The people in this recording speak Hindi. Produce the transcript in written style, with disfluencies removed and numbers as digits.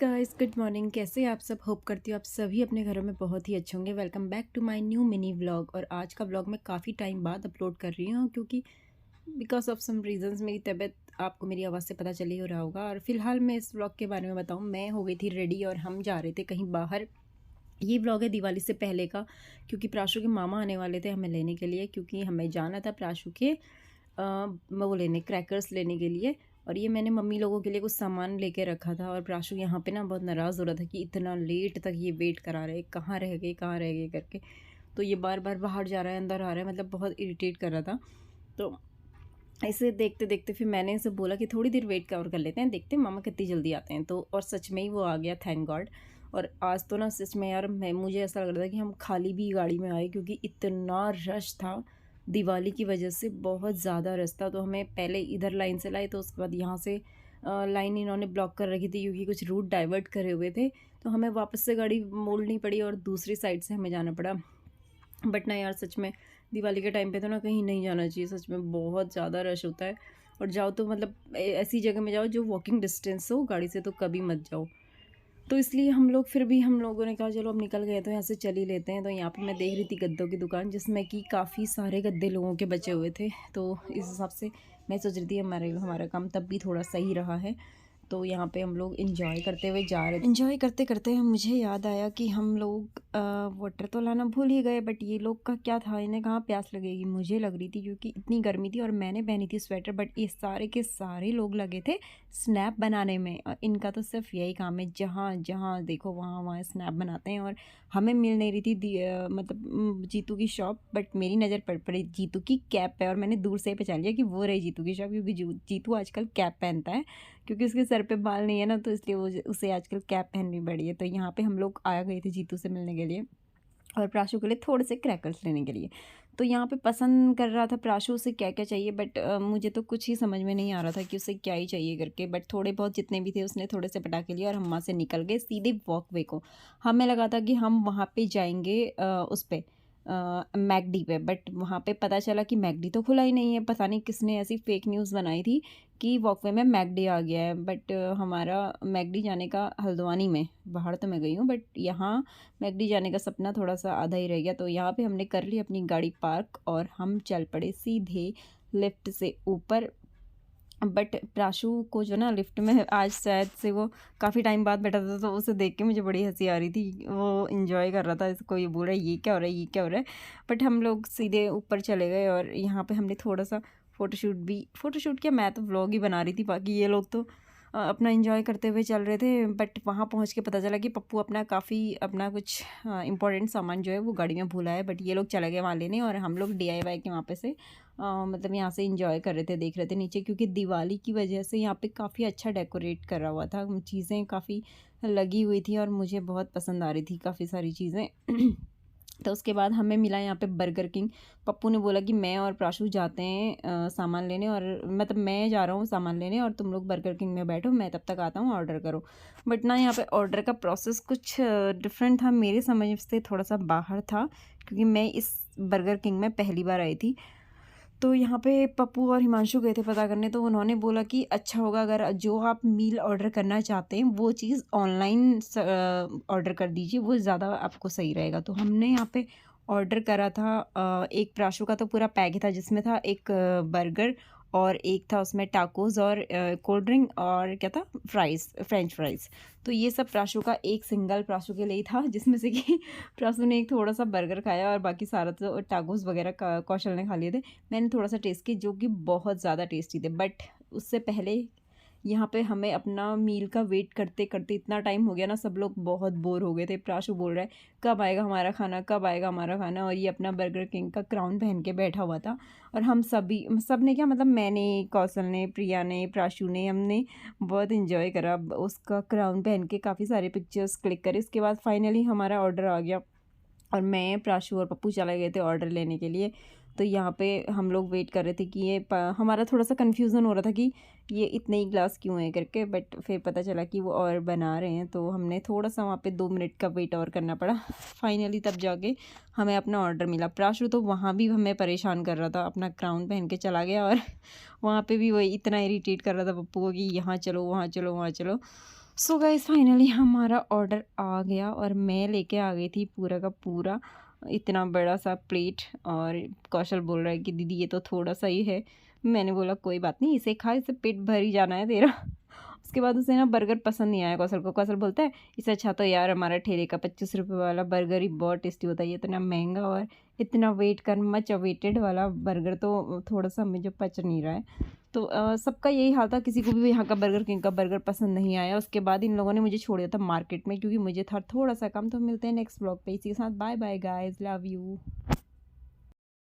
Guys, good morning. कैसे आप सब? होप करती हूँ आप सभी अपने घरों में बहुत ही अच्छे होंगे। Welcome back to my new mini vlog. और आज का व्लॉग मैं काफ़ी टाइम बाद अपलोड कर रही हूँ क्योंकि बिकॉज ऑफ सम रीजंस मेरी तबीयत आपको मेरी आवाज़ से पता चल ही हो रहा होगा। और फिलहाल मैं इस व्लॉग के बारे में बताऊँ, मैं हो गई थी रेडी और हम जा रहे थे कहीं बाहर। ये व्लॉग है दिवाली से पहले का, क्योंकि प्राशु के मामा आने वाले थे हमें लेने के लिए, क्योंकि हमें जाना था प्राशु के वो लेने, क्रैकर्स लेने के लिए। और ये मैंने मम्मी लोगों के लिए कुछ सामान लेके रखा था। और प्राशु यहाँ पे ना बहुत नाराज़ हो रहा था कि इतना लेट तक ये वेट करा रहे, कहाँ रह गए करके। तो ये बार बार बाहर जा रहा है, अंदर आ रहा है, मतलब बहुत इरिटेट कर रहा था। तो ऐसे देखते देखते फिर मैंने इसे बोला कि थोड़ी देर वेट कर लेते हैं, देखते हैं मामा कितनी जल्दी आते हैं। तो और सच में ही वो आ गया, थैंक गॉड। और आज तो ना सच में यार, मुझे ऐसा लग रहा था कि हम खाली भी गाड़ी में आए, क्योंकि इतना रश था। दिवाली की वजह से बहुत ज़्यादा रश था। तो हमें पहले इधर लाइन से लाए, तो उसके बाद यहाँ से लाइन इन्होंने ब्लॉक कर रखी थी क्योंकि कुछ रूट डाइवर्ट करे हुए थे। तो हमें वापस से गाड़ी मोड़नी पड़ी और दूसरी साइड से हमें जाना पड़ा। बट ना यार, सच में दिवाली के टाइम पे तो ना कहीं नहीं जाना चाहिए। सच में बहुत ज़्यादा रश होता है। और जाओ तो मतलब ऐसी जगह में जाओ जो वॉकिंग डिस्टेंस हो गाड़ी से, तो कभी मत जाओ। तो इसलिए हम लोगों ने कहा चलो अब निकल गए तो यहाँ से चल ही लेते हैं। तो यहाँ पे मैं देख रही थी गद्दों की दुकान, जिसमें कि काफ़ी सारे गद्दे लोगों के बचे हुए थे। तो इस हिसाब से मैं सोच रही थी हमारा काम तब भी थोड़ा सही रहा है। तो यहाँ पे हम लोग इंजॉय करते हुए जा रहे थे। इंजॉय करते करते मुझे याद आया कि हम लोग वाटर तो लाना भूल ही गए। बट ये लोग का क्या था, इन्हें कहाँ प्यास लगेगी, मुझे लग रही थी क्योंकि इतनी गर्मी थी और मैंने पहनी थी स्वेटर। बट ये सारे के सारे लोग लगे थे स्नैप बनाने में। और इनका तो सिर्फ यही काम है, जहाँ जहाँ देखो वहाँ वहाँ स्नैप बनाते हैं। और हमें मिल नहीं रही थी मतलब जीतू की शॉप। बट मेरी नज़र पड़ पड़ी जीतू की कैप पे, और मैंने दूर से ही पहचान लिया कि वो रही जीतू की शॉप, क्योंकि जीतू आजकल कैप पहनता है। क्योंकि उसके सर पे बाल नहीं है ना, तो इसलिए वो उसे आजकल कैप पहननी पड़ी है। तो यहाँ पे हम लोग आ गए थे जीतू से मिलने के लिए और प्राशु के लिए थोड़े से क्रैकर्स लेने के लिए। तो यहाँ पे पसंद कर रहा था प्राशु उसे क्या क्या चाहिए। बट मुझे तो कुछ ही समझ में नहीं आ रहा था कि उसे क्या ही चाहिए करके। बट थोड़े बहुत जितने भी थे उसने थोड़े से पटाखे लिए और हम वहाँ से निकल गए सीधे वॉकवे को। हमें लगा था कि हम वहाँ पे जाएंगे उस पर मैकडी पे। बट वहाँ पे पता चला कि मैकडी तो खुला ही नहीं है। पता नहीं किसने ऐसी फेक न्यूज़ बनाई थी कि वॉकवे में मैकडी आ गया है। बट हमारा मैकडी जाने का, हल्द्वानी में, बाहर तो मैं गई हूँ बट यहाँ मैकडी जाने का सपना थोड़ा सा आधा ही रह गया। तो यहाँ पे हमने कर ली अपनी गाड़ी पार्क और हम चल पड़े सीधे लिफ्ट से ऊपर। बट प्राशु को जो ना लिफ्ट में आज शायद से वो काफ़ी टाइम बाद बैठा था, तो उसे देख के मुझे बड़ी हंसी आ रही थी। वो इंजॉय कर रहा था, इसको ये बोल रहा है ये क्या हो रहा है, ये क्या हो रहा है। बट हम लोग सीधे ऊपर चले गए और यहाँ पे हमने थोड़ा सा फ़ोटोशूट किया। मैं तो व्लॉग ही बना रही थी, बाकी ये लोग तो अपना एंजॉय करते हुए चल रहे थे। बट वहाँ पहुँच के पता चला कि पप्पू अपना कुछ इंपॉर्टेंट सामान जो है वो गाड़ी में भूला है। बट ये लोग चले गए वहाँ लेने और हम लोग DIY के वहाँ पे से मतलब यहाँ से इंजॉय कर रहे थे, देख रहे थे नीचे, क्योंकि दिवाली की वजह से यहाँ पे काफ़ी अच्छा डेकोरेट करा हुआ था। चीज़ें काफ़ी लगी हुई थी और मुझे बहुत पसंद आ रही थी काफ़ी सारी चीज़ें। तो उसके बाद हमें मिला यहाँ पे बर्गर किंग। पप्पू ने बोला कि मैं और प्राशु जाते हैं सामान लेने, और मतलब मैं जा रहा हूँ सामान लेने और तुम लोग बर्गर किंग में बैठो, मैं तब तक आता हूँ, ऑर्डर करो। बट ना यहाँ पे ऑर्डर का प्रोसेस कुछ डिफरेंट था, मेरे समझ से थोड़ा सा बाहर था, क्योंकि मैं इस बर्गर किंग में पहली बार आई थी। तो यहाँ पे पप्पू और हिमांशु गए थे पता करने। तो उन्होंने बोला कि अच्छा होगा अगर जो आप मील ऑर्डर करना चाहते हैं वो चीज़ ऑनलाइन ऑर्डर कर दीजिए, वो ज़्यादा आपको सही रहेगा। तो हमने यहाँ पे ऑर्डर करा था एक प्राशु का तो पूरा पैक ही था, जिसमें था एक बर्गर और एक था उसमें टाकोस और कोल्ड ड्रिंक और क्या था, फ्रेंच फ्राइज़। तो ये सब प्राशु का एक सिंगल प्राशु के लिए ही था, जिसमें से कि प्राशु ने एक थोड़ा सा बर्गर खाया और बाकी सारा तो टाकोस वगैरह का कौशल ने खा लिए थे। मैंने थोड़ा सा टेस्ट की, जो कि बहुत ज़्यादा टेस्टी थे। बट उससे पहले यहाँ पे हमें अपना मील का वेट करते करते इतना टाइम हो गया ना, सब लोग बहुत बोर हो गए थे। प्राशु बोल रहा है कब आएगा हमारा खाना, कब आएगा हमारा खाना। और ये अपना बर्गर किंग का क्राउन पहन के बैठा हुआ था। और हम सब ने क्या, मतलब मैंने, कौशल ने, प्रिया ने, प्राशु ने, हमने बहुत इन्जॉय करा उसका क्राउन पहन के। काफ़ी सारे पिक्चर्स क्लिक करे। इसके बाद फाइनली हमारा ऑर्डर आ गया और मैं, प्राशु और पप्पू चले गए थे ऑर्डर लेने के लिए। तो यहाँ पे हम लोग वेट कर रहे थे कि हमारा थोड़ा सा कन्फ्यूज़न हो रहा था कि ये इतने ही ग्लास क्यों है करके। बट फिर पता चला कि वो और बना रहे हैं, तो हमने थोड़ा सा वहाँ पे 2 मिनट का वेट और करना पड़ा। फाइनली तब जाके हमें अपना ऑर्डर मिला। प्राशु तो वहाँ भी हमें परेशान कर रहा था, अपना क्राउन पहन के चला गया और वहाँ पे भी वही इतना इरिटेट कर रहा था पप्पू को कि यहाँ चलो, वहाँ चलो, वहाँ चलो। सो गाइस फाइनली हमारा ऑर्डर आ गया और मैं लेके आ गई थी पूरा का पूरा इतना बड़ा सा प्लेट। और कौशल बोल रहा है कि दीदी ये तो थोड़ा सा ही है। मैंने बोला कोई बात नहीं, इसे खा, इसे पेट भर ही जाना है तेरा। उसके बाद उसे ना बर्गर पसंद नहीं आया कौशल को। कौशल बोलता है इससे अच्छा तो यार हमारा ठेले का 25 रुपये वाला बर्गर ही बहुत टेस्टी होता है। ये इतना महंगा और इतना वेट कर मच अवेटेड वाला बर्गर तो थोड़ा सा मुझे पच नहीं रहा है। तो सबका यही हाल था, किसी को भी यहाँ का बर्गर किंग का बर्गर पसंद नहीं आया। उसके बाद इन लोगों ने मुझे छोड़ दिया था मार्केट में, क्योंकि मुझे था थोड़ा सा काम। तो मिलते हैं नेक्स्ट ब्लॉग पे। इसी के साथ bye bye guys, love you.